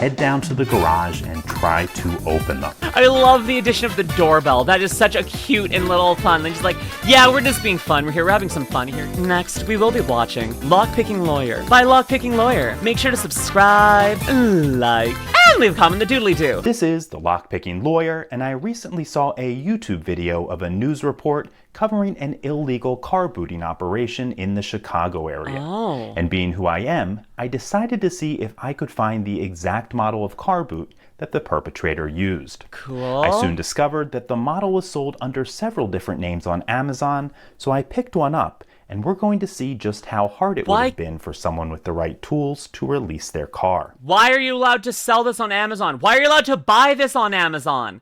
head down to the garage and try to open them. I love the addition of the doorbell. That is such a cute and little fun. They're just like, yeah, we're just being fun. We're here, we're having some fun here. Next, we will be watching Lockpicking Lawyer by Lockpicking Lawyer. Make sure to subscribe, like, and leave a comment in the doodly-doo. This is the Lockpicking Lawyer, and I recently saw a YouTube video of a news report covering an illegal car booting operation in the Chicago area. Oh. And being who I am, I decided to see if I could find the exact model of car boot that the perpetrator used. Cool. I soon discovered that the model was sold under several different names on Amazon, so I picked one up, and we're going to see just how hard it would have been for someone with the right tools to release their car. Why are you allowed to sell this on Amazon? Why are you allowed to buy this on Amazon?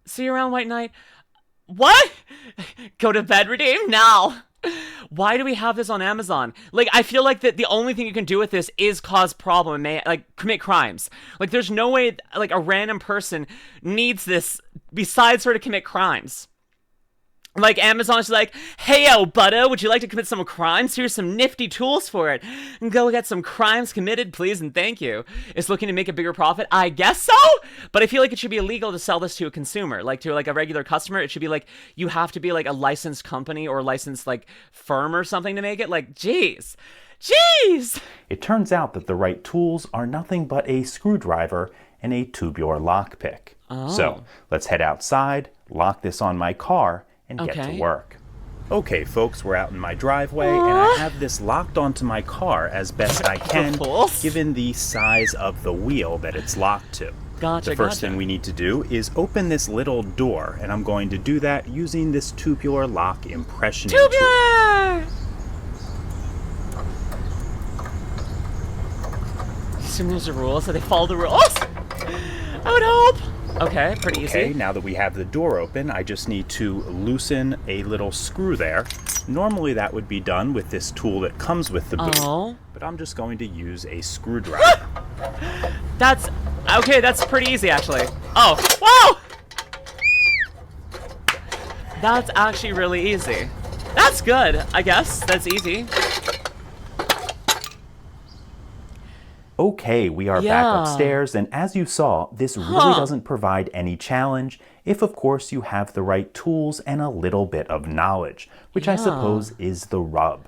See you around, White Knight. What? Go to bed, redeem now. Why do we have this on Amazon? Like, I feel like that the only thing you can do with this is cause problem and commit crimes. Like, there's no way like a random person needs this besides her to commit crimes. Like, Amazon's like, hey, yo, budda, would you like to commit some crimes? Here's some nifty tools for it. Go get some crimes committed, please, and thank you. It's looking to make a bigger profit? I guess so? But I feel like it should be illegal to sell this to a consumer. Like, to, like, a regular customer, it should be, like, you have to be, like, a licensed company or licensed, like, firm or something to make it. Like, jeez. Jeez! It turns out that the right tools are nothing but a screwdriver and a tubular lockpick. Oh. So, let's head outside, lock this on my car, and get to work. Okay, folks, we're out in my driveway, and I have this locked onto my car as best I can, given the size of the wheel that it's locked to. Gotcha, the first thing we need to do is open this little door, and I'm going to do that using this tubular lock impression tool. Assuming there's a rule, so they follow the rules. I would hope. Okay, pretty easy. Okay, now that we have the door open, I just need to loosen a little screw there. Normally that would be done with this tool that comes with the boot, but I'm just going to use a screwdriver. That's pretty easy actually. Oh, whoa! That's actually really easy. That's good, I guess. That's easy. Okay, we are back upstairs, and as you saw, this really doesn't provide any challenge if, of course, you have the right tools and a little bit of knowledge, which I suppose is the rub.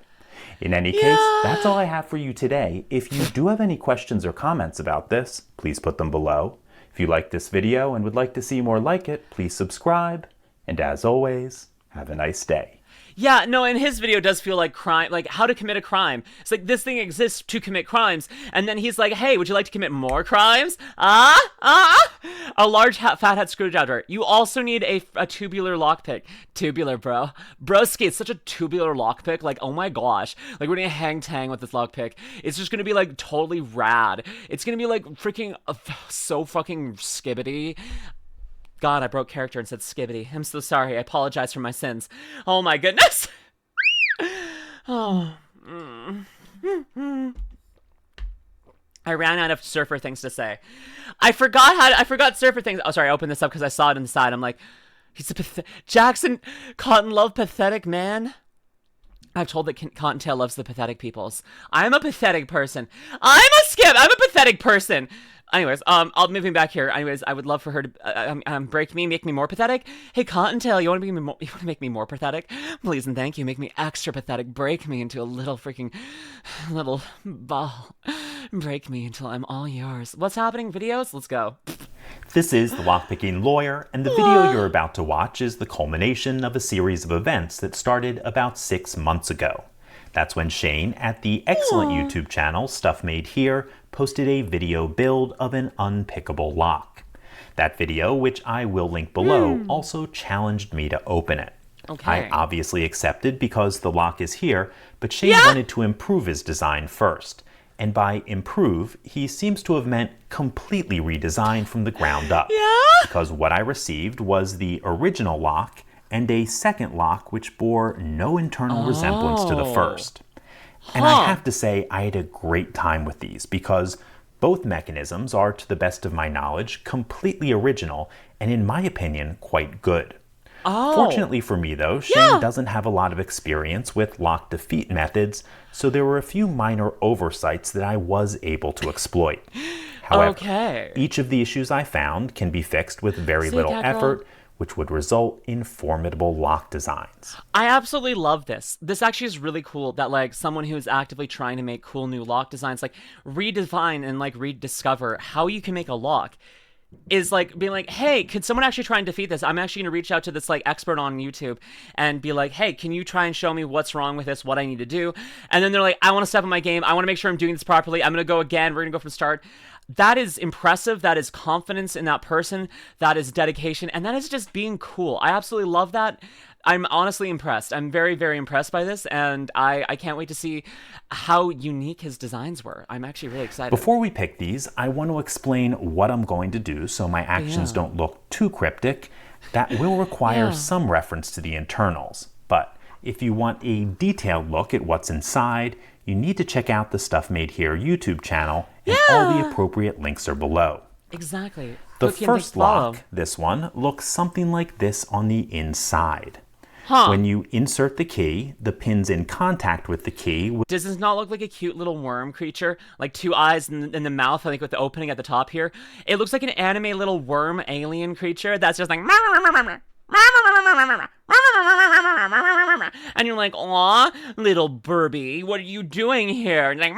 In any case, that's all I have for you today. If you do have any questions or comments about this, please put them below. If you liked this video and would like to see more like it, please subscribe. And as always, have a nice day. Yeah, no, and his video does feel like crime, like how to commit a crime. It's like this thing exists to commit crimes, and then he's like, hey, would you like to commit more crimes? A large fat-head screwdriver. You also need a tubular lockpick. Tubular, bro. Broski, it's such a tubular lockpick. Like, oh my gosh. Like, we're gonna hang-tang with this lockpick. It's just gonna be, like, totally rad. It's gonna be, like, freaking so fucking skibbity. God, I broke character and said skibbity. I'm so sorry. I apologize for my sins. Oh my goodness. Oh. I ran out of surfer things to say. I forgot surfer things. Oh, sorry. I opened this up because I saw it inside. I'm like, he's a Jackson Cottonlove pathetic man. I've told that Cottontail loves the pathetic peoples. I'm a pathetic person. I'm a pathetic person. Anyways, I'll moving back here. Anyways, I would love for her to break me, make me more pathetic. Hey, Cottontail, you want to make me more pathetic? Please and thank you. Make me extra pathetic. Break me into a little ball. Break me until I'm all yours. What's happening? Videos? Let's go. This is the Lockpicking Lawyer, and the video you're about to watch is the culmination of a series of events that started about 6 months ago. That's when Shane, at the excellent YouTube channel Stuff Made Here, posted a video build of an unpickable lock. That video, which I will link below, also challenged me to open it. Okay. I obviously accepted because the lock is here, but Shane wanted to improve his design first. And by improve, he seems to have meant completely redesign from the ground up. Because what I received was the original lock and a second lock which bore no internal resemblance to the first. And I have to say, I had a great time with these because both mechanisms are, to the best of my knowledge, completely original and, in my opinion, quite good. Fortunately for me, though, Shane doesn't have a lot of experience with lock defeat methods, so there were a few minor oversights that I was able to exploit. However, Okay. each of the issues I found can be fixed with very little effort, which would result in formidable lock designs. I absolutely love this. This actually is really cool that like someone who is actively trying to make cool new lock designs, like redefine and like rediscover how you can make a lock, is like being like, hey, could someone actually try and defeat this? I'm actually gonna reach out to this like expert on YouTube and be like, hey, can you try and show me what's wrong with this, what I need to do? And then they're like, I want to step up my game. I want to make sure I'm doing this properly. I'm gonna go again. We're gonna go from the start. That is impressive. That is confidence in that person. That is dedication. And that is just being cool. I absolutely love that. I'm honestly impressed. I'm very, very impressed by this. And I can't wait to see how unique his designs were. I'm actually really excited. Before we pick these, I want to explain what I'm going to do so my actions don't look too cryptic. That will require some reference to the internals. But if you want a detailed look at what's inside, you need to check out the Stuff Made Here YouTube channel, and all the appropriate links are below. Exactly. The first lock, this one, looks something like this on the inside. Huh. When you insert the key, the pin's in contact with the key. Does this not look like a cute little worm creature? Like 2 eyes in the mouth, I think, with the opening at the top here. It looks like an anime little worm alien creature that's just like... And you're like, aw, little Burby, what are you doing here? And like,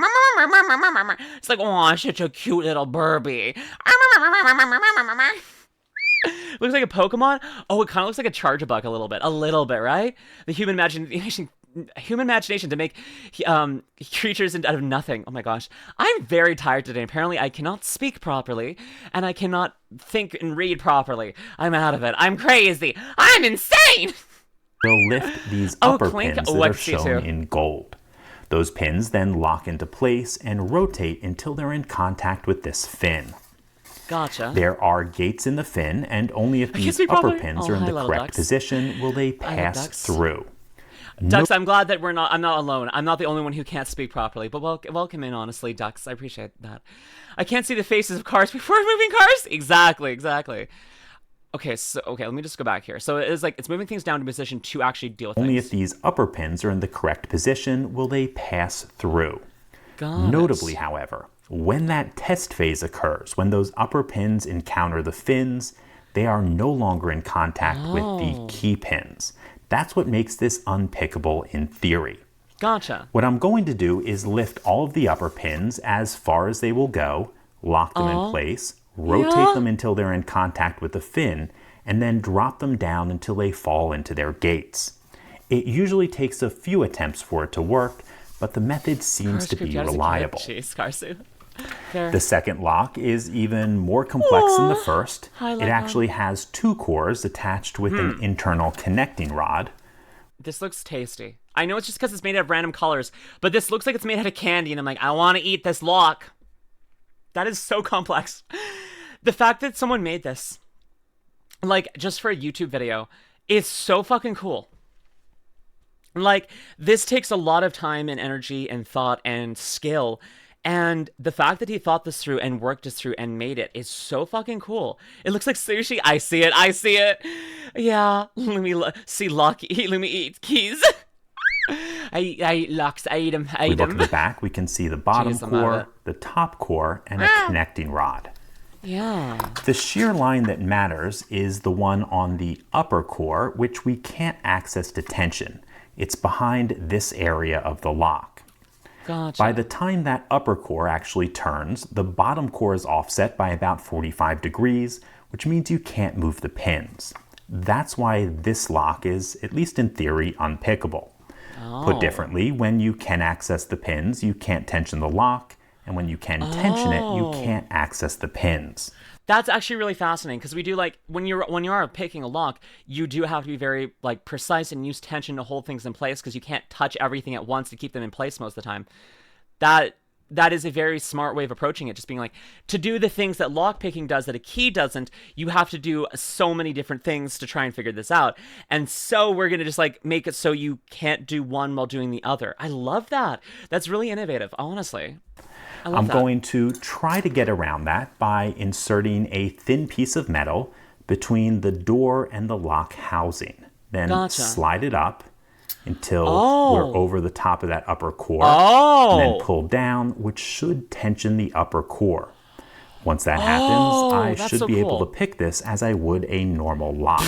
it's like, aw, such a cute little Burby. Looks like a Pokemon. Oh, it kind of looks like a Chargebuck a little bit, right? The human imagination to make creatures out of nothing. Oh my gosh. I'm very tired today. Apparently I cannot speak properly and I cannot think and read properly. I'm out of it. I'm crazy. I'm insane. We'll lift these upper Clink. pins that are shown in gold. Those pins then lock into place and rotate until they're in contact with this fin. Gotcha. There are gates in the fin, and only if these upper pins are in the correct position will they pass through. Ducks, I'm glad that I'm not alone. I'm not the only one who can't speak properly, but welcome in, honestly, Ducks. I appreciate that. I can't see the faces of cars before moving cars? Exactly. Okay, let me just go back here. So it's moving things down to position to actually deal with Only things. if these upper pins are in the correct position will they pass through. Notably, however, when that test phase occurs, when those upper pins encounter the fins, they are no longer in contact with the key pins. That's what makes this unpickable in theory. Gotcha. What I'm going to do is lift all of the upper pins as far as they will go, lock them in place, rotate them until they're in contact with the fin, and then drop them down until they fall into their gates. It usually takes a few attempts for it to work, but the method seems to be reliable. Jeez, Karsu. The second lock is even more complex than the first. It actually has 2 cores attached with an internal connecting rod. This looks tasty. I know it's just because it's made out of random colors, but this looks like it's made out of candy, and I'm like, I want to eat this lock. That is so complex. The fact that someone made this, like, just for a YouTube video, is so fucking cool. Like, this takes a lot of time and energy and thought and skill. And the fact that he thought this through and worked this through and made it is so fucking cool. It looks like sushi. I see it. Yeah, let me see Lucky. Let me eat keys. I eat Locks. I eat them. We look at the back, we can see the bottom core, the top core, and a connecting rod. Yeah. The shear line that matters is the one on the upper core, which we can't access to tension. It's behind this area of the lock. Gotcha. By the time that upper core actually turns, the bottom core is offset by about 45 degrees, which means you can't move the pins. That's why this lock is, at least in theory, unpickable. Put differently, when you can access the pins, you can't tension the lock, and when you can tension it, you can't access the pins. That's actually really fascinating because we do like when you are picking a lock, you do have to be very like precise and use tension to hold things in place because you can't touch everything at once to keep them in place most of the time. That is a very smart way of approaching it. Just being like, to do the things that lockpicking does that a key doesn't, you have to do so many different things to try and figure this out. And so we're gonna just like make it so you can't do one while doing the other. I love that. That's really innovative, honestly. I'm going to try to get around that by inserting a thin piece of metal between the door and the lock housing. Then slide it up until we're over the top of that upper core. And then pull down, which should tension the upper core. Once that happens, I that's should so be able cool. to pick this as I would a normal lock.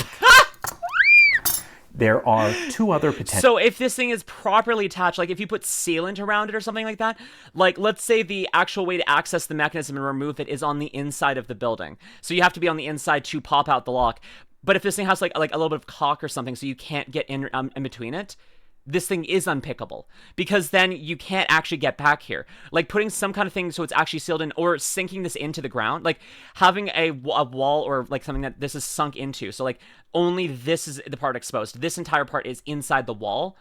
There are two other potential... So if this thing is properly attached, like if you put sealant around it or something like that, like let's say the actual way to access the mechanism and remove it is on the inside of the building. So you have to be on the inside to pop out the lock. But if this thing has like a little bit of caulk or something so you can't get in between it, this thing is unpickable, because then you can't actually get back here. Like putting some kind of thing so it's actually sealed in, or sinking this into the ground, like having a wall or like something that this is sunk into, so like only this is the part exposed, this entire part is inside the wall,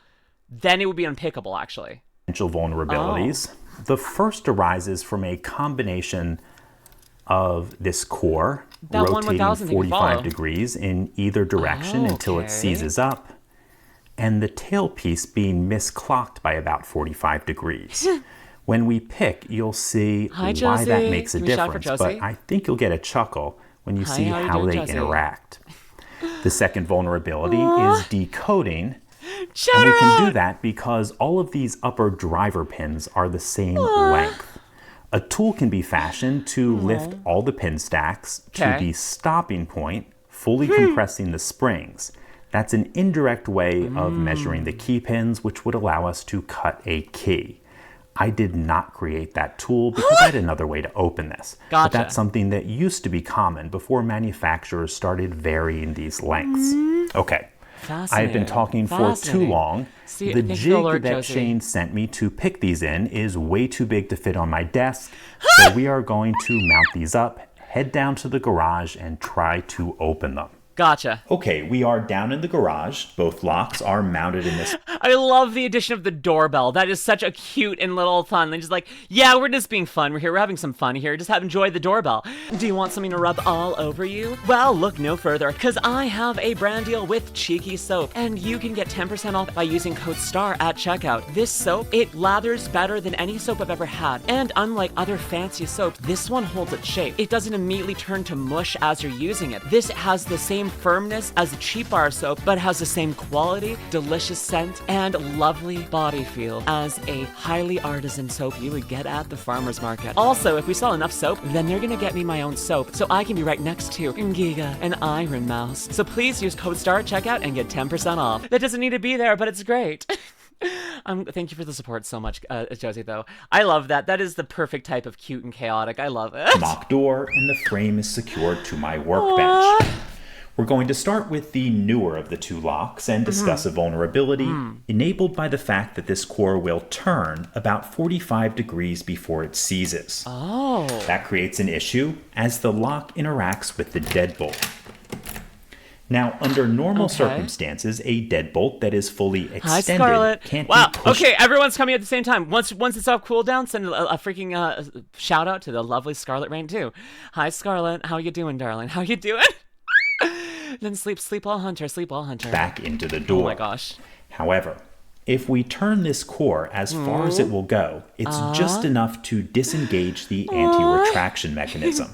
then it would be unpickable actually. Potential vulnerabilities. The first arises from a combination of this core That rotating 1,000 they can 45 follow. degrees in either direction until it seizes up, and the tailpiece being misclocked by about 45 degrees. When we pick, you'll see why Josie. that makes a Can we shout for difference, but Josie? I think you'll get a chuckle when you see how you how doing, they Josie? interact. The second vulnerability is decoding. Shout And we her can out! do that because all of these upper driver pins are the same length. A tool can be fashioned to lift all the pin stacks to Okay. the stopping point, fully compressing the springs. That's an indirect way of measuring the key pins, which would allow us to cut a key. I did not create that tool because I had another way to open this. But Gotcha. that's something that used to be common before manufacturers started varying these lengths. Okay. I've been talking for too long. See, The thank you, jig Lord that Josie. Shane sent me to pick these in is way too big to fit on my desk, so we are going to mount these up, head down to the garage, and try to open them. Gotcha. Okay, we are down in the garage. Both locks are mounted in this I love the addition of the doorbell. That is such a cute and little fun. They're just like, yeah, we're just being fun. We're here. We're having some fun here. Just enjoy the doorbell. Do you want something to rub all over you? Well, look no further, because I have a brand deal with Cheeky Soap, and you can get 10% off by using code STAR at checkout. This soap, it lathers better than any soap I've ever had. And unlike other fancy soaps, this one holds its shape. It doesn't immediately turn to mush as you're using it. This has the same firmness as a cheap bar soap, but has the same quality, delicious scent, and lovely body feel as a highly artisan soap you would get at the farmer's market. Also, if we sell enough soap, then they're gonna get me my own soap, so I can be right next to Giga and Iron Mouse. So please use code STAR at checkout and get 10% off. That doesn't need to be there, but it's great. Thank you for the support so much, Josie, though. I love that. That is the perfect type of cute and chaotic. I love it. mock door, and the frame is secured to my workbench. We're going to start with the newer of the two locks and discuss a vulnerability enabled by the fact that this core will turn about 45 degrees before it seizes. Oh. That creates an issue as the lock interacts with the deadbolt. Now, under normal circumstances, a deadbolt that is fully extended Hi, Scarlett. can't Wow. be pushed. Okay, everyone's coming at the same time. Once it's all cooled down, send a freaking shout out to the lovely Scarlet Rain too. Hi, Scarlett. How you doing, darling? How you doing? Then sleep all hunter, sleep all hunter. Back into the door. Oh my gosh. However, if we turn this core as far as it will go, it's just enough to disengage the anti-retraction mechanism.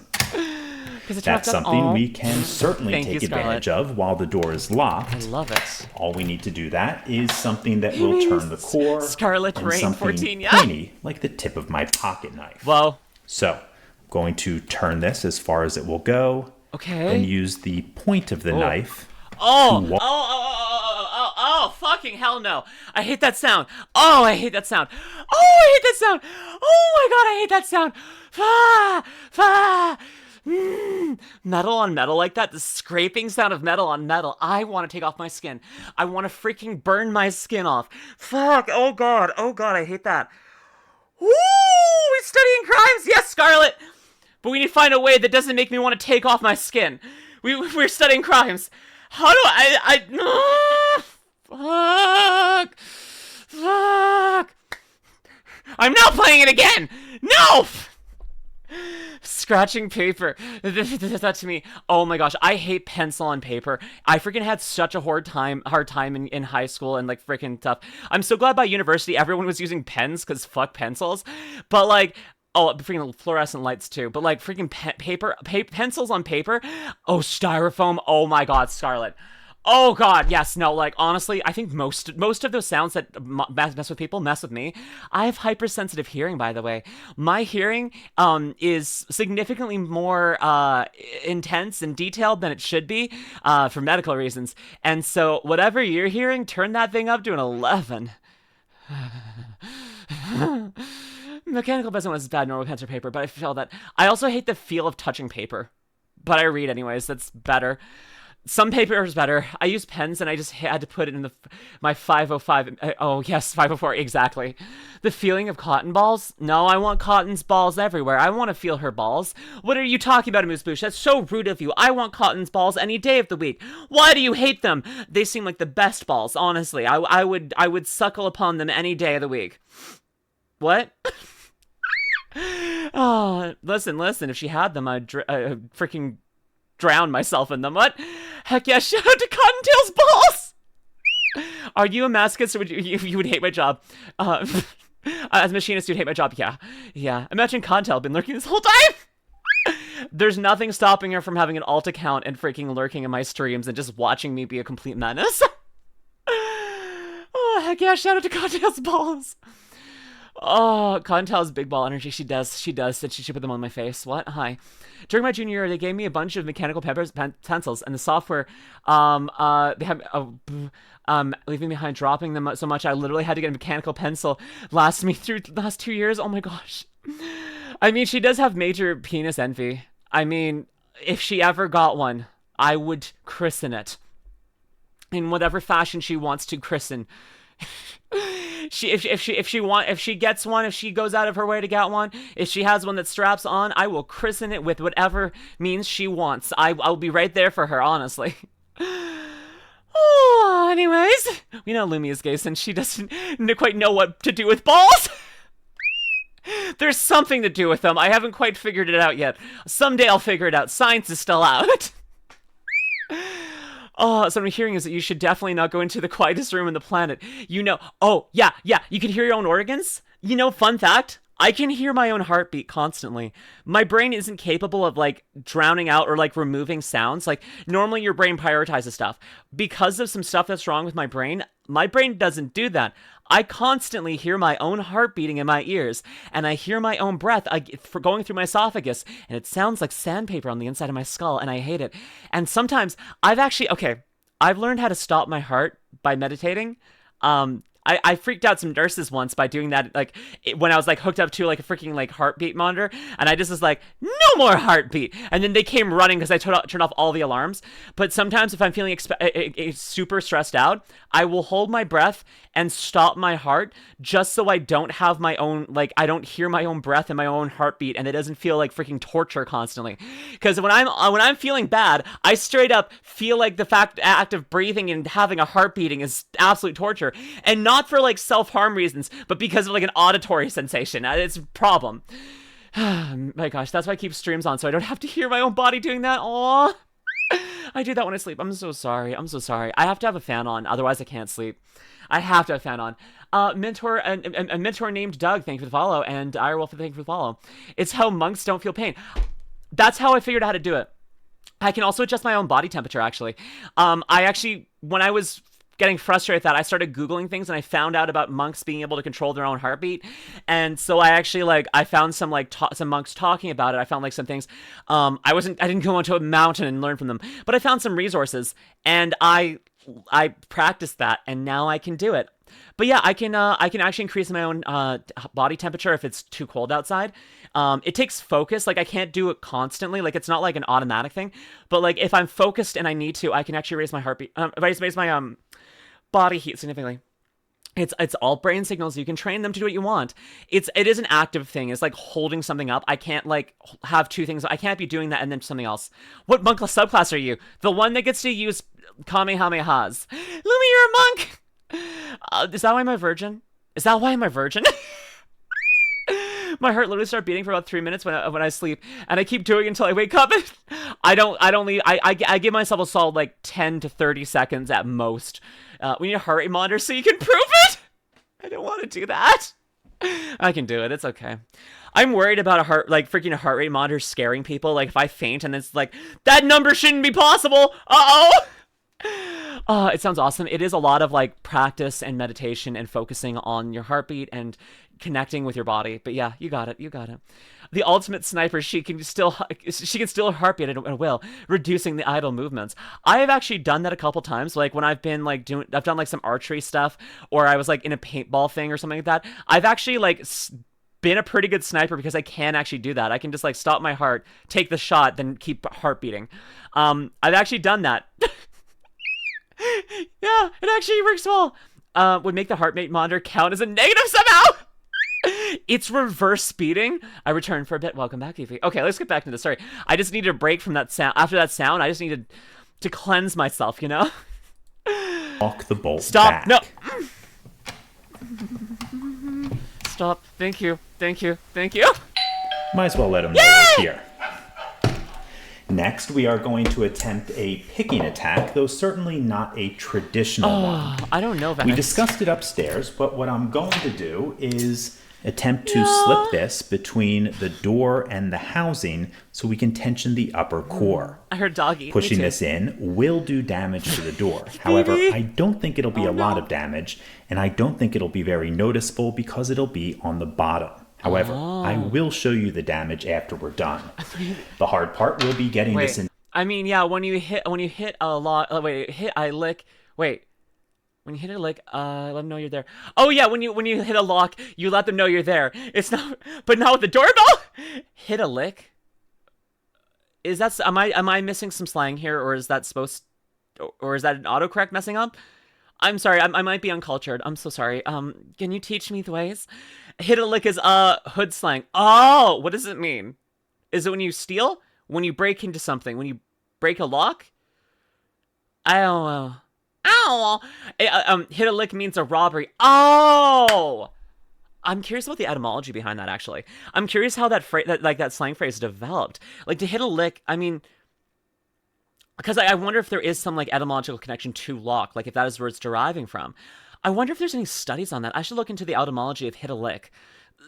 That's something we can certainly Thank take you, advantage of while the door is locked. I love it. All we need to do that is something that will turn the core Scarlet and Rain something 14, yeah. pointy, like the tip of my pocket knife. Whoa. So, I'm going to turn this as far as it will go, Okay. and use the point of the knife. Oh, fucking hell no. I hate that sound. Oh, I hate that sound. Oh, I hate that sound. Oh my god, I hate that sound. Metal on metal like that, the scraping sound of metal on metal. I want to take off my skin. I want to freaking burn my skin off. Fuck, oh god, I hate that. Woo, we're studying crimes. Yes, Scarlet. But we need to find a way that doesn't make me want to take off my skin. We're studying crimes. How do fuck. I'm not playing it again. No. Scratching paper. That to me. Oh my gosh, I hate pencil on paper. I freaking had such a hard time in high school and like freaking tough. I'm so glad by university everyone was using pens because fuck pencils. But like, oh, freaking fluorescent lights too. But like freaking pencils on paper. Oh, styrofoam. Oh my god, Scarlet. Oh god, yes, no, like, honestly, I think most of those sounds that mess with people mess with me. I have hypersensitive hearing, by the way. My hearing is significantly more intense and detailed than it should be for medical reasons. And so whatever you're hearing, turn that thing up to an 11. Mechanical pencil is bad, normal pencil paper, but I feel that. I also hate the feel of touching paper, but I read anyways, that's better. Some paper is better. I use pens and I just had to put it in my 505. Oh, yes, 504, exactly. The feeling of cotton balls? No, I want Cotton's balls everywhere. I want to feel her balls. What are you talking about, Moose Boosh? That's so rude of you. I want Cotton's balls any day of the week. Why do you hate them? They seem like the best balls, honestly. I would suckle upon them any day of the week. What? Oh, listen. If she had them, I'd freaking drown myself in them. What? Heck yeah, shout out to Cottontail's balls! Are you a masochist or would you would hate my job? As a machinist, you'd hate my job. Yeah. Imagine Cottontail been lurking this whole time! There's nothing stopping her from having an alt account and freaking lurking in my streams and just watching me be a complete menace. Oh, heck yeah, shout out to Cottontail's balls! Oh, Cottontail's big ball energy. She does. Said she should put them on my face. What? Hi. During my junior year, they gave me a bunch of mechanical pencils, and the software, they had, leaving behind, dropping them so much, I literally had to get a mechanical pencil last me through the last 2 years. Oh my gosh. I mean, she does have major penis envy. I mean, if she ever got one, I would christen it in whatever fashion she wants to christen. If she gets one, if she goes out of her way to get one, if she has one that straps on, I will christen it with whatever means she wants. I'll be right there for her, honestly. Oh, anyways, we know Lumi is gay since she doesn't quite know what to do with balls. There's something to do with them. I haven't quite figured it out yet. Someday I'll figure it out. Science is still out. Oh, so what I'm hearing is that you should definitely not go into the quietest room on the planet. You know, oh, yeah, you can hear your own organs? You know, fun fact, I can hear my own heartbeat constantly. My brain isn't capable of, like, drowning out or, like, removing sounds. Like, normally your brain prioritizes stuff. Because of some stuff that's wrong with my brain doesn't do that. I constantly hear my own heart beating in my ears, and I hear my own breath for going through my esophagus, and it sounds like sandpaper on the inside of my skull, and I hate it. And sometimes I've learned how to stop my heart by meditating. I freaked out some nurses once by doing that, like, when I was, like, hooked up to, like, a freaking, like, heartbeat monitor, and I just was like, no more heartbeat! And then they came running because I turned off all the alarms. But sometimes if I'm feeling super stressed out, I will hold my breath and stop my heart just so I don't have my own, like, I don't hear my own breath and my own heartbeat, and it doesn't feel like freaking torture constantly. Because when I'm feeling bad, I straight up feel like the act of breathing and having a heart beating is absolute torture. And not for, like, self-harm reasons, but because of, like, an auditory sensation. It's a problem. My gosh, that's why I keep streams on, so I don't have to hear my own body doing that. Aww. I do that when I sleep. I'm so sorry. I have to have a fan on, otherwise I can't sleep. I have to have a fan on. A mentor named Doug, thank you for the follow, and Irewolf, thank you for the follow. It's how monks don't feel pain. That's how I figured out how to do it. I can also adjust my own body temperature, actually. When I was getting frustrated with that, I started Googling things, and I found out about monks being able to control their own heartbeat. And so I actually, I found some, some monks talking about it. I found, some things. I didn't go onto a mountain and learn from them, but I found some resources, and I practiced that, and now I can do it. But yeah, I can actually increase my own body temperature if it's too cold outside. It takes focus. I can't do it constantly. It's not like an automatic thing. But if I'm focused and I need to, I can actually raise my heartbeat, raise my body heat significantly. It's all brain signals. You can train them to do what you want. It is an active thing. It's like holding something up. I can't have two things. I can't be doing that and then something else. What monk subclass are you? The one that gets to use Kamehamehas. Lumi, you're a monk. Is that why I'm a virgin? My heart literally starts beating for about 3 minutes when I sleep, and I keep doing it until I wake up. I give myself a solid 10 to 30 seconds at most. We need a heart rate monitor so you can prove it. I don't want to do that. I can do it. It's okay. I'm worried about a heart rate monitor scaring people. If I faint and it's that number shouldn't be possible. Uh-oh. It sounds awesome. It is a lot of like practice and meditation and focusing on your heartbeat and connecting with your body. But yeah, you got it. You got it. The ultimate sniper, she can steal her heartbeat at will, reducing the idle movements. I have actually done that a couple times. Like when I've been like I've done like some archery stuff, or I was like in a paintball thing or something like that. I've actually like been a pretty good sniper because I can actually do that. I can just like stop my heart, take the shot, then keep heart beating. I've actually done that. Yeah, it actually works well. Would make the heart rate monitor count as a negative somehow. It's reverse speeding. I returned for a bit. Welcome back, Evie. Okay, let's get back to the story. I just needed a break from that sound. After that sound, I just needed to cleanse myself, you know? Walk the bolt Stop. back. No. Stop. Thank you. Thank you. Thank you. Might as well let him know we're here. Next, we are going to attempt a picking attack, though certainly not a traditional one. I don't know that. We discussed it upstairs, but what I'm going to do is attempt to slip this between the door and the housing so we can tension the upper core. I heard doggy. Pushing this in will do damage to the door. However, I don't think it'll be a lot of damage, and I don't think it'll be very noticeable because it'll be on the bottom. However, I will show you the damage after we're done. The hard part will be getting this in. I mean, yeah, when you hit a lot. When you hit a lick, let them know you're there. Oh yeah, when you hit a lock, you let them know you're there. It's not, but not with the doorbell. Hit a lick. Is that am I missing some slang here, or is that or is that an autocorrect messing up? I'm sorry, I might be uncultured. I'm so sorry. Can you teach me the ways? Hit a lick is hood slang. Oh, what does it mean? Is it when you steal? When you break into something? When you break a lock? I don't know. Ow! Hit a lick means a robbery. Oh! I'm curious about the etymology behind that, actually. I'm curious how that slang phrase developed. Like, to hit a lick, I mean, because I wonder if there is some, like, etymological connection to lock, like, if that is where it's deriving from. I wonder if there's any studies on that. I should look into the etymology of hit a lick.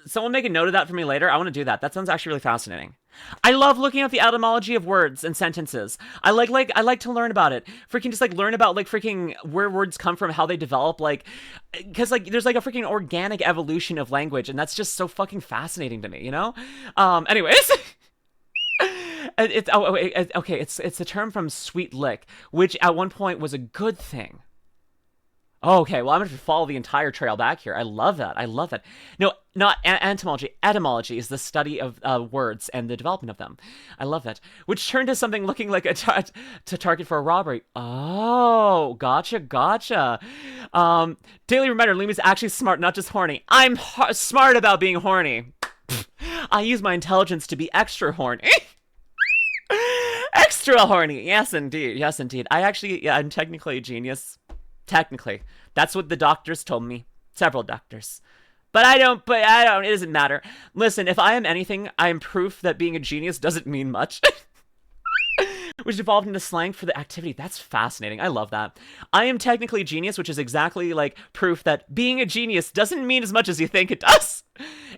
Someone make a note of that for me later. I want to do that. That sounds actually really fascinating. I love looking at the etymology of words and sentences. I like to learn about it. Freaking just like learn about like freaking where words come from, how they develop, like, because like there's like a freaking organic evolution of language, and that's just so fucking fascinating to me, you know? Anyways. It's a term from sweet lick, which at one point was a good thing. Okay, well, I'm going to follow the entire trail back here. I love that. No, not etymology. Etymology is the study of words and the development of them. I love that. Which turned to something looking like to target for a robbery. Oh, gotcha. Daily reminder, Lumi's actually smart, not just horny. I'm smart about being horny. I use my intelligence to be extra horny. Extra horny. Yes, indeed. I'm technically a genius. Technically. That's what the doctors told me. Several doctors. But I don't, it doesn't matter. Listen, if I am anything, I am proof that being a genius doesn't mean much. Which evolved into slang for the activity. That's fascinating. I love that. I am technically a genius, which is exactly like proof that being a genius doesn't mean as much as you think it does.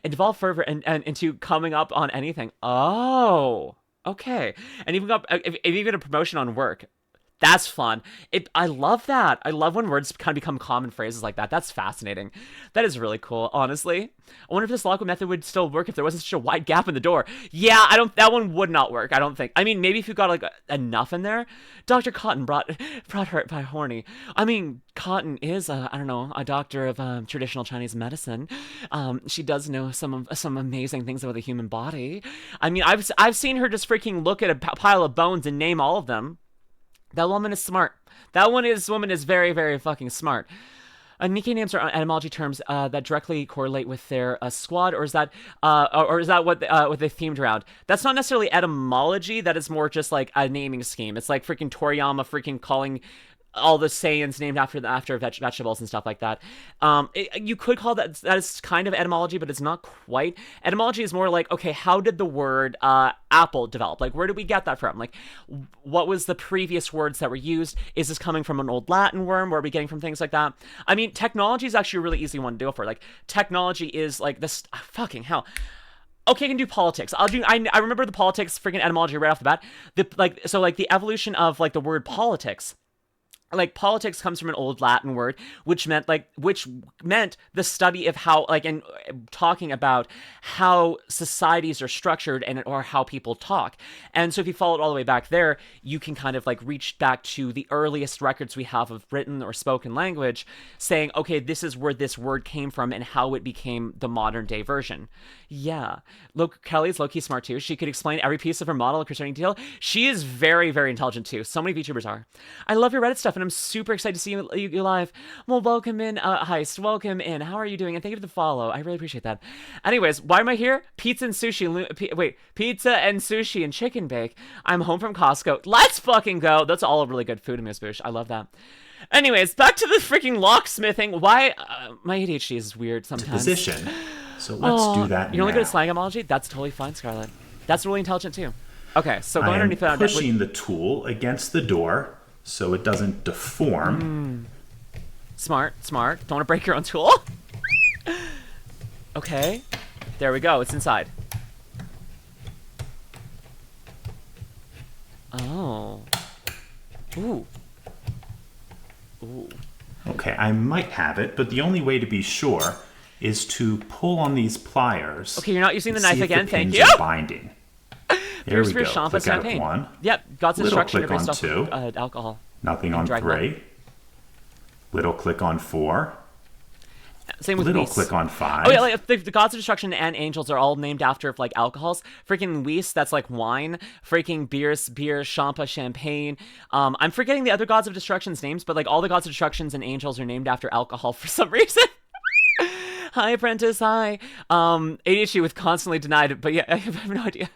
It evolved further and into coming up on anything. Oh, okay. And even a promotion on work. That's fun. I love that. I love when words kind of become common phrases like that. That's fascinating. That is really cool, honestly. I wonder if this lock method would still work if there wasn't such a wide gap in the door. Yeah, that one would not work, I don't think. I mean, maybe if you got like enough in there. Dr. Cotton brought her by horny. I mean, Cotton is a doctor of traditional Chinese medicine. She does know some amazing things about the human body. I mean, I've seen her just freaking look at a pile of bones and name all of them. That woman is smart. Woman is very, very fucking smart. NIKKE names are etymology terms that directly correlate with their squad, or is that what they themed around? That's not necessarily etymology. That is more just like a naming scheme. It's like freaking Toriyama freaking calling all the Saiyans named after vegetables and stuff like that. You could call that is kind of etymology, but it's not quite. Etymology is more like, okay, how did the word apple develop? Like, where did we get that from? Like, what was the previous words that were used? Is this coming from an old Latin worm? Where are we getting from things like that? I mean, technology is actually a really easy one to go for. Like, technology is like this. Fucking hell. Okay, I can do politics. I remember the politics freaking etymology right off the bat. The evolution of like the word politics. like politics comes from an old Latin word, which meant the study of how, like, and talking about how societies are structured and or how people talk. And so if you follow it all the way back there, you can kind of like reach back to the earliest records we have of written or spoken language, saying, okay, this is where this word came from and how it became the modern day version. Yeah, Kelly's low-key smart too. She could explain every piece of her model concerning detail. She is very, very intelligent too. So many VTubers are. I love your Reddit stuff, and I'm super excited to see you live. Well, welcome in, Heist. Welcome in. How are you doing? And thank you for the follow. I really appreciate that. Anyways, why am I here? Pizza and sushi. Pizza and sushi and chicken bake. I'm home from Costco. Let's fucking go. That's all really good food in Miss Boosh. I love that. Anyways, back to the freaking locksmithing. Why? My ADHD is weird sometimes. Position. So let's do that. You're only good at slang etymology? That's totally fine, Scarlett. That's really intelligent too. Okay, so go underneath that. Pushing the tool against the door so it doesn't deform. Smart. Don't want to break your own tool. Okay, there we go. It's inside. Oh. Ooh. Okay, I might have it, but the only way to be sure is to pull on these pliers. Okay, you're not using the knife again. Thank you. Binding. There we go. Click out of 1. Yep, God's instruction. Click on 2. Alcohol. Nothing on 3. Little click on 4. Same with little Weiss. Click on 5. Oh yeah, like the gods of destruction and angels are all named after like alcohols. Freaking Weiss, that's like wine. Freaking beer, Champa, champagne. I'm forgetting the other gods of destruction's names, but like all the gods of destructions and angels are named after alcohol for some reason. Hi, apprentice. Hi. ADHD with constantly denied, but yeah, I have no idea.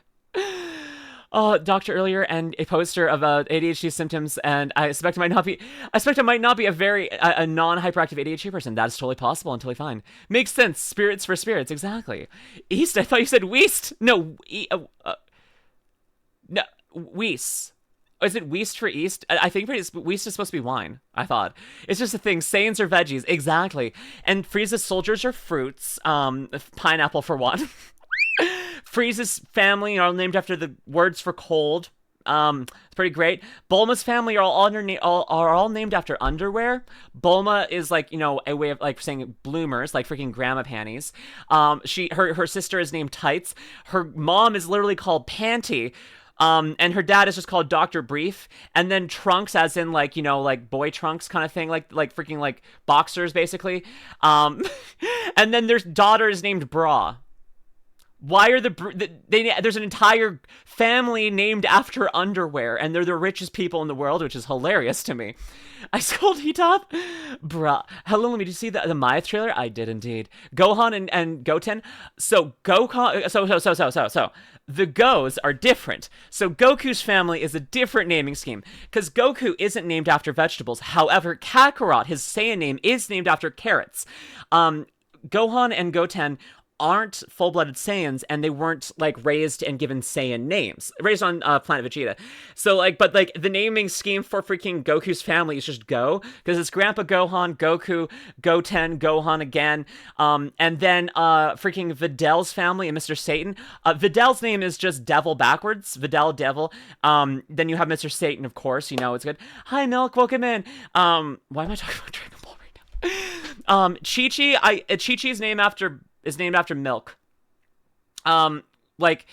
Doctor earlier and a poster of ADHD symptoms, and I suspect I might not be a very non-hyperactive ADHD person. That's totally possible and totally fine. Makes sense. Spirits for spirits, exactly. East. I thought you said Weast. No, no, Weiss. Is it Weast for East? I think Weast is supposed to be wine, I thought. It's just a thing. Saiyans are veggies. Exactly. And Frieza's soldiers are fruits. Pineapple for one. Frieza's family are all named after the words for cold. It's pretty great. Bulma's family are all named after underwear. Bulma is like, you know, a way of like saying bloomers, like freaking grandma panties. Her sister is named Tights. Her mom is literally called Panty. And her dad is just called Dr. Brief, and then Trunks, as in like, you know, like boy trunks kind of thing, like freaking like boxers basically. And then their daughter is named Bra. Why are there's an entire family named after underwear, and they're the richest people in the world, which is hilarious to me. I scold Hitop? Bruh. Hello, let me just see the Myth trailer? I did indeed. Gohan and Goten. So the Go's are different. So Goku's family is a different naming scheme, because Goku isn't named after vegetables. However, Kakarot, his Saiyan name, is named after carrots. Gohan and Goten aren't full-blooded Saiyans, and they weren't like raised and given Saiyan names, raised on planet Vegeta. So like, but like the naming scheme for freaking Goku's family is just Go, because it's Grandpa Gohan, Goku, Goten, Gohan again, and then freaking Vidal's family and Mr. Satan. Vidal's name is just Devil backwards, Vidal Devil. Then you have Mr. Satan, of course, you know it's good. Hi Milk, welcome in. Why am I talking about Dragon Ball right now? Chi-Chi is named after milk. Like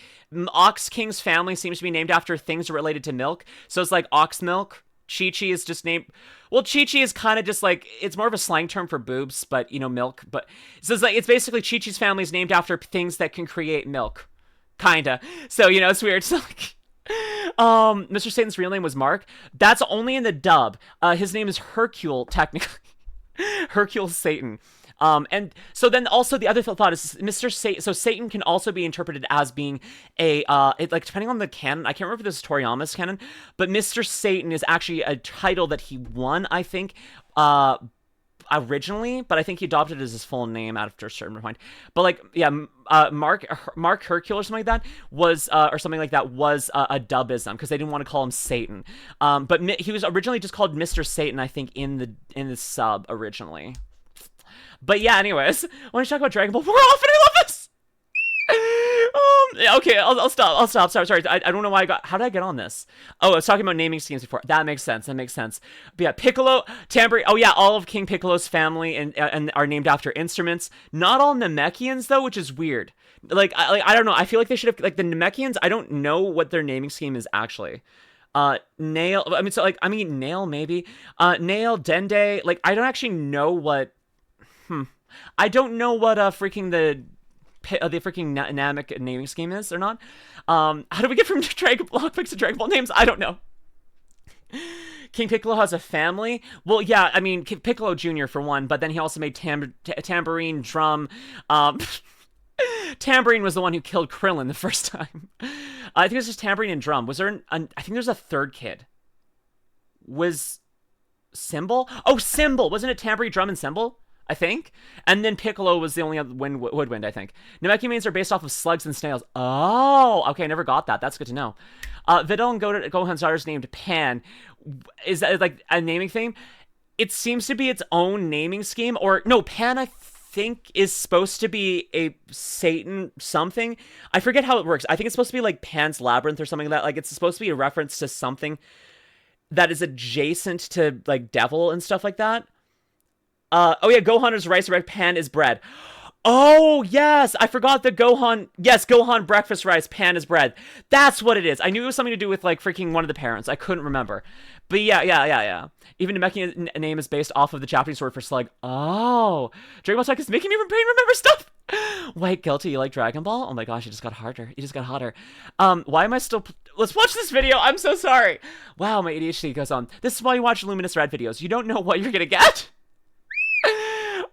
Ox King's family seems to be named after things related to milk. So it's like ox milk. Chi-Chi is just named. Well, Chi-Chi is kind of just like, it's more of a slang term for boobs, but you know, milk. But so it's basically Chi-Chi's family is named after things that can create milk, kinda. So you know, it's weird. So like, Mr. Satan's real name was Mark. That's only in the dub. His name is Hercule, technically. Hercule Satan. And so then also the other thought is Mr. Satan. So Satan can also be interpreted as being like depending on the canon. I can't remember if this is Toriyama's canon, but Mr. Satan is actually a title that he won, I think, originally, but I think he adopted it as his full name after a certain point. But like, yeah, Mark Hercule or something like that was, or something like that was a dubism because they didn't want to call him Satan. But he was originally just called Mr. Satan, I think, in the sub originally. But yeah, anyways, when we talk about Dragon Ball, we're off and I love this! Okay, I'll stop. I'll stop. Sorry. I don't know why I got. How did I get on this? Oh, I was talking about naming schemes before. That makes sense. But yeah, Piccolo, tambourine. Oh yeah, all of King Piccolo's family and are named after instruments. Not all Namekians though, which is weird. I don't know. I feel like they should have like the Namekians. I don't know what their naming scheme is actually. Nail. Nail maybe. Nail, Dende. Like I don't actually know what. I don't know what freaking the freaking Namek naming scheme is or not. How do we get from lockpicks to Dragon Ball names? I don't know. King Piccolo has a family. Well, yeah, I mean Piccolo Jr. for one, but then he also made tambourine, drum. Tambourine was the one who killed Krillin the first time. I think it was just tambourine and drum. Was there I think there's a third kid. Was Symbol? Oh, Symbol. Wasn't it tambourine, drum, and Symbol? I think. And then Piccolo was the only other woodwind, I think. Namekian names are based off of slugs and snails. Oh, okay, I never got that. That's good to know. Videl and Gohan's daughter is named Pan. Is that like a naming thing? It seems to be its own naming scheme. Or, no, Pan, I think, is supposed to be a Satan something. I forget how it works. I think it's supposed to be like Pan's Labyrinth or something like that. Like, it's supposed to be a reference to something that is adjacent to, like, devil and stuff like that. Oh yeah, Gohan is rice, Pan is bread. Oh, yes, I forgot the Gohan. Yes, Gohan breakfast rice, Pan is bread. That's what it is. I knew it was something to do with, like, freaking one of the parents. I couldn't remember. But yeah. Even Namekian's name is based off of the Japanese word for slug. Oh, Dragon Ball Tech is making me remember stuff. Wait, Guilty, you like Dragon Ball? Oh my gosh, it just got harder. It just got hotter. Why am I still... Let's watch this video. I'm so sorry. Wow, my ADHD goes on. This is why you watch LuminusRed videos. You don't know what you're gonna get.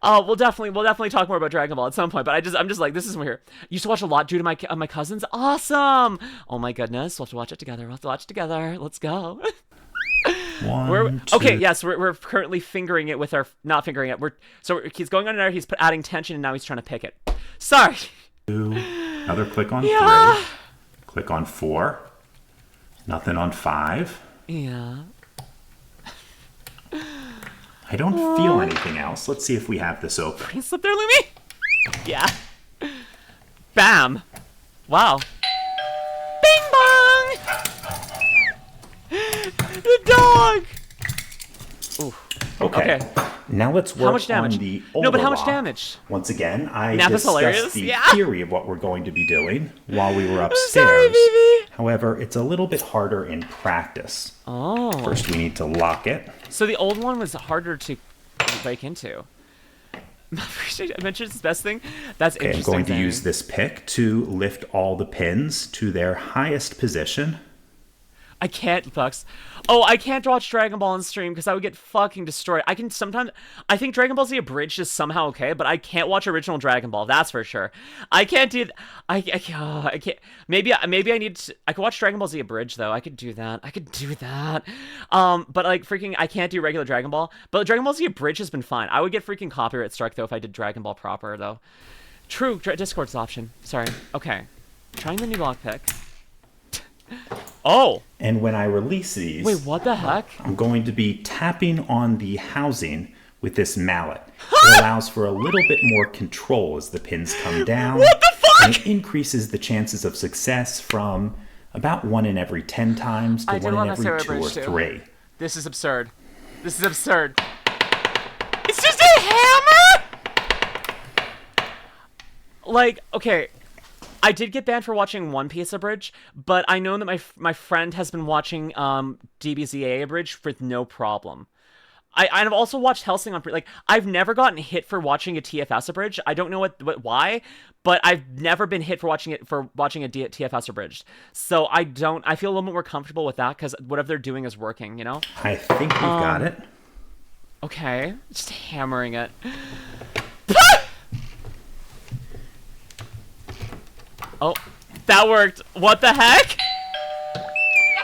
We'll definitely talk more about Dragon Ball at some point, but I'm just like, this is weird. Used to watch a lot due to my cousins. Awesome. Oh my goodness. We'll have to watch it together. Let's go. Okay, yes, we're currently fingering it with our, not fingering it. He's going on there, he's adding tension, and now he's trying to pick it. Sorry. Another click on 3. Click on 4. Nothing on 5. Yeah. I don't feel anything else. Let's see if we have this open. Can you slip there, Lumi? Yeah. Bam. Wow. Bing bong! The dog! Ooh. Okay. Now let's work how much damage? on the older No, but how much lock. damage? Once again, I Nappa's discussed hilarious. the Yeah. theory of what we're going to be doing while we were upstairs. Sorry, baby. However, it's a little bit harder in practice. Oh. First, we need to lock it. So the old one was harder to break into. I mentioned it's the best thing. That's Okay, I'm interesting. going to use this pick to lift all the pins to their highest position. I can't, Bucks. Oh, I can't watch Dragon Ball on stream because I would get fucking destroyed. I can sometimes... I think Dragon Ball Z Abridged is somehow okay, but I can't watch original Dragon Ball. That's for sure. I can't do... I can't... Maybe I need to... I could watch Dragon Ball Z Abridged, though. I could do that. But, like, freaking... I can't do regular Dragon Ball. But Dragon Ball Z Abridged has been fine. I would get freaking copyright struck, though, if I did Dragon Ball proper, though. True. Discord's option. Sorry. Okay. Trying the new lockpick. Oh! And when I release these... Wait, what the heck? I'm going to be tapping on the housing with this mallet. It allows for a little bit more control as the pins come down. What the fuck? And it increases the chances of success from about 1 in every 10 times to 1 in every 2 or 3. This is absurd. It's just a hammer? Like, okay... I did get banned for watching One Piece Abridged, but I know that my friend has been watching DBZA Abridged with no problem. I've also watched Hellsing on... Like, I've never gotten hit for watching a TFS Abridged. I don't know why, but I've never been hit for watching a TFS Abridged. So I feel a little bit more comfortable with that, because whatever they're doing is working, you know? I think we've got it. Okay. Just hammering it. Oh, that worked. What the heck?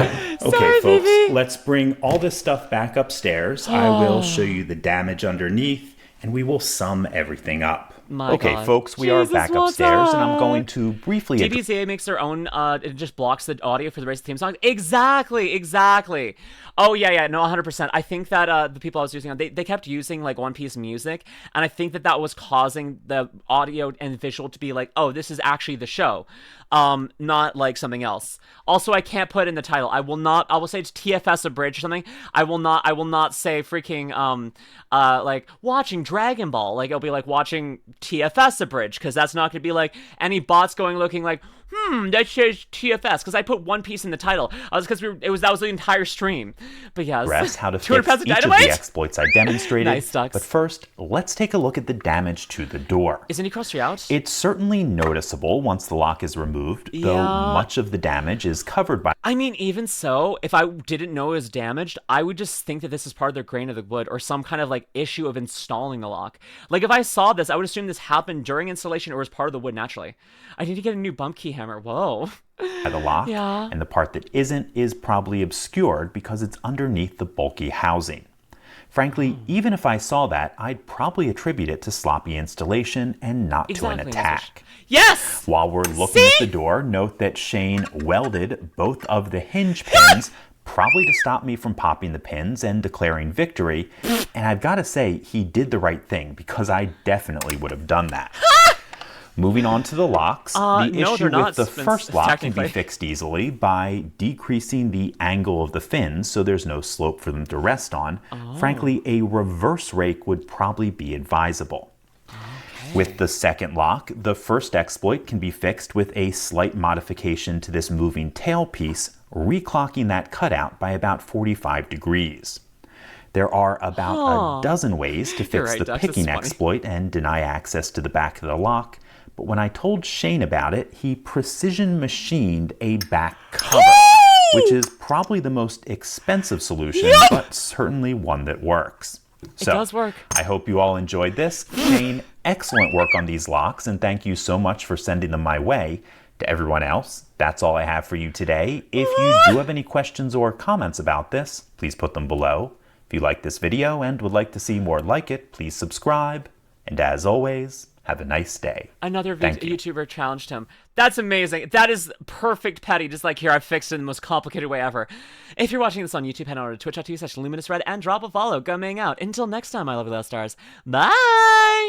Okay, Sorry, folks, baby. let's bring all this stuff back upstairs. I will show you the damage underneath, and we will sum everything up. My Okay, God. folks, we are Jesus, back what's upstairs, and I'm up? going to briefly DBZA makes their own, it just blocks the audio for the rest of the theme song. Exactly. Oh, yeah, no, 100%. I think that the people I was using, they kept using, like, One Piece music, and I think that was causing the audio and visual to be like, oh, this is actually the show, not, like, something else. Also, I can't put in the title. I will say it's TFS Abridged or something. I will not say freaking, like, watching Dragon Ball. Like, it'll be like watching TFS Abridged, because that's not going to be, like, any bots looking like, that says TFS, because I put One Piece in the title. Because that was the entire stream. But yes, address how to 200 fix pounds of each of dynamite? the exploits I demonstrated. Nice, Ducks. But first, let's take a look at the damage to the door. Is any cross out? It's certainly noticeable once the lock is removed, though Yeah. much of the damage is covered by... I mean, even so, if I didn't know it was damaged, I would just think that this is part of the grain of the wood or some kind of, like, issue of installing the lock. Like, if I saw this, I would assume this happened during installation or was part of the wood naturally. I need to get a new bump key hammer. Whoa. by the lock, Yeah. and the part that isn't is probably obscured because it's underneath the bulky housing. Frankly, even if I saw that, I'd probably attribute it to sloppy installation and not to an attack. Yes! While we're looking at the door, note that Shane welded both of the hinge pins, probably to stop me from popping the pins and declaring victory, and I've got to say, he did the right thing, because I definitely would have done that. Moving on to the locks, the issue with the first lock can be fixed easily by decreasing the angle of the fins so there's no slope for them to rest on. Frankly, a reverse rake would probably be advisable. With the second lock, the first exploit can be fixed with a slight modification to this moving tailpiece, reclocking that cutout by about 45 degrees. There are about a dozen ways to fix the picking exploit and deny access to the back of the lock, but when I told Shane about it, he precision machined a back cover, which is probably the most expensive solution, but certainly one that works. So, it does work. I hope you all enjoyed this. Shane, excellent work on these locks, and thank you so much for sending them my way. To everyone else, that's all I have for you today. If you do have any questions or comments about this, please put them below. If you like this video and would like to see more like it, please subscribe. And as always, have a nice day. Another YouTuber challenged him. That's amazing. That is perfect petty. Just like, here, I fixed it in the most complicated way ever. If you're watching this on YouTube, head on over to twitch.tv/LuminusRed and drop a follow. Go hang out. Until next time, my lovely little stars. Bye!